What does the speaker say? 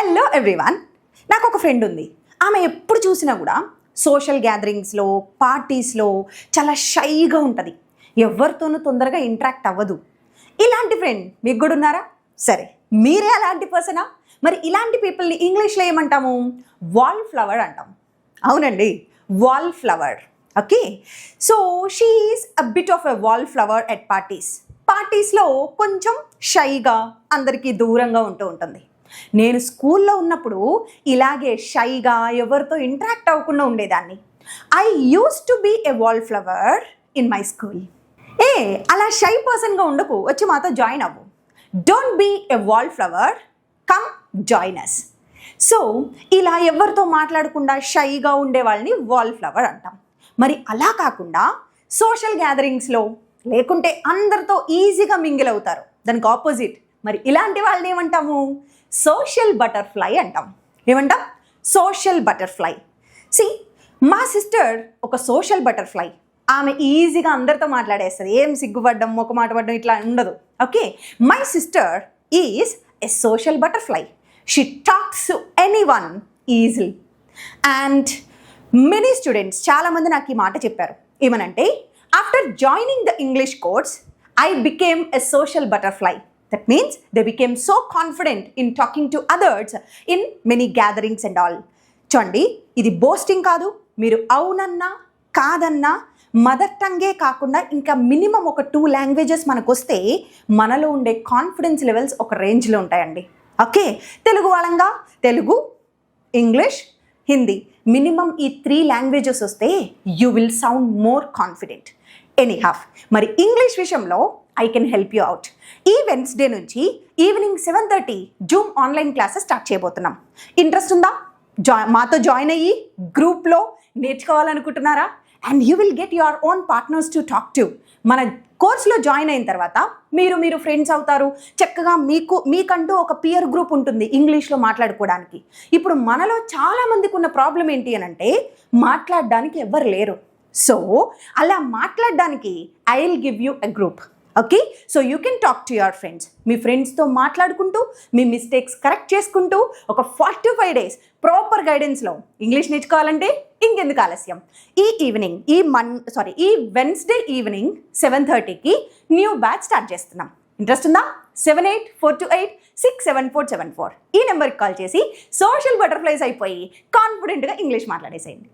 Hello everyone. నాకు ఒక friend ఉంది. ఆమె ఎప్పుడు చూసినా కూడా సోషల్ గ్యాదరింగ్స్లో, పార్టీస్లో చాలా షైగా ఉంటుంది. ఎవరితోనూ తొందరగా ఇంటరాక్ట్ అవ్వదు. ఇలాంటి ఫ్రెండ్ మీకు కూడా ఉన్నారా? సరే, మీరే అలాంటి పర్సనా? మరి ఇలాంటి పీపుల్ని ఇంగ్లీష్లో ఏమంటాము? వాల్ ఫ్లవర్ అంటాం. అవునండి, wallflower. Okay, so she is a bit of a wall flower at పార్టీస్లో కొంచెం షైగా, అందరికీ దూరంగా ఉంటుంది. నేను స్కూల్లో ఉన్నప్పుడు ఇలాగే షైగా ఎవరితో ఇంటరాక్ట్ అవ్వకుండా ఉండేదాన్ని. I use to be a wall flower in my school. అలా షై పర్సన్గా ఉండకు, వచ్చి మాతో జాయిన్ అవ్వు. Don't be a wall flower, come join us. So ఇలా ఎవరితో మాట్లాడకుండా షైగా ఉండే వాళ్ళని వాల్ ఫ్లవర్ అంటాం. మరి అలా కాకుండా సోషల్ గ్యాదరింగ్స్లో లేకుంటే అందరితో ఈజీగా మింగిల్ అవుతారు, దానికి ఆపోజిట్. మరి ఇలాంటి వాళ్ళని ఏమంటాము? సోషల్ బటర్ఫ్లై అంటాం. ఏమంటాం? Social butterfly. మా సిస్టర్ ఒక సోషల్ బటర్ఫ్లై. ఆమె ఈజీగా అందరితో మాట్లాడేస్తుంది, ఏం సిగ్గుపడ్డం, మొక్కమాట పడ్డం ఇట్లా ఉండదు. Okay, my sister is a social butterfly. She talks to anyone easily. And many students చాలామంది నాకు ఈ మాట చెప్పారు. ఏమనంటే, after joining the English course I became a social butterfly. That means they became so confident in talking to others in many gatherings and all. చూడండి, ఇది boasting కాదు. మీరు అవునన్నా కాదన్నా మదర్ టంగే కాకుండా ఇంకా మినిమం ఒక 2 లాంగ్వేజెస్ మనకు వస్తే మనలో ఉండే కాన్ఫిడెన్స్ లెవెల్స్ ఒక రేంజ్లో ఉంటాయండి. ఓకే, తెలుగు వాళ్ళంగా తెలుగు, ఇంగ్లీష్, హిందీ, మినిమం ఈ 3 లాంగ్వేజెస్ వస్తే you will sound more confident. Anyhow, మరి ఇంగ్లీష్ విషయంలో I can help you out. ఈ వెన్స్డే నుంచి evening 7:30 Zoom online classes start చేయబోతున్నాం. ఇంట్రెస్ట్ ఉందా? మాతో జాయిన్ అయ్యి గ్రూప్లో నేర్చుకోవాలనుకుంటున్నారా? And you will get your own partners to talk to. మన కోర్స్లో జాయిన్ అయిన తర్వాత మీరు ఫ్రెండ్స్ అవుతారు. చక్కగా మీకంటూ ఒక పియర్ గ్రూప్ ఉంటుంది ఇంగ్లీష్లో మాట్లాడుకోవడానికి. ఇప్పుడు మనలో చాలామందికి ఉన్న ప్రాబ్లం ఏంటి అని అంటే, మాట్లాడడానికి ఎవ్వరు లేరు. సో అలా మాట్లాడడానికి I will give you a group. Okay, so you can talk to your friends. మీ ఫ్రెండ్స్తో మాట్లాడుకుంటూ, మీ మిస్టేక్స్ కరెక్ట్ చేసుకుంటూ ఒక 45 days ప్రాపర్ గైడెన్స్లో ఇంగ్లీష్ నేర్చుకోవాలంటే ఇంకెందుకు ఆలస్యం? ఈ వెన్స్డే ఈవినింగ్ 7:30కి న్యూ బ్యాచ్ స్టార్ట్ చేస్తున్నాం. ఇంట్రెస్ట్ ఉందా? 7842867474 ఈ నెంబర్కి కాల్ చేసి సోషల్ బటర్ఫ్లైస్ అయిపోయి కాన్ఫిడెంట్గా ఇంగ్లీష్ మాట్లాడేసేయండి.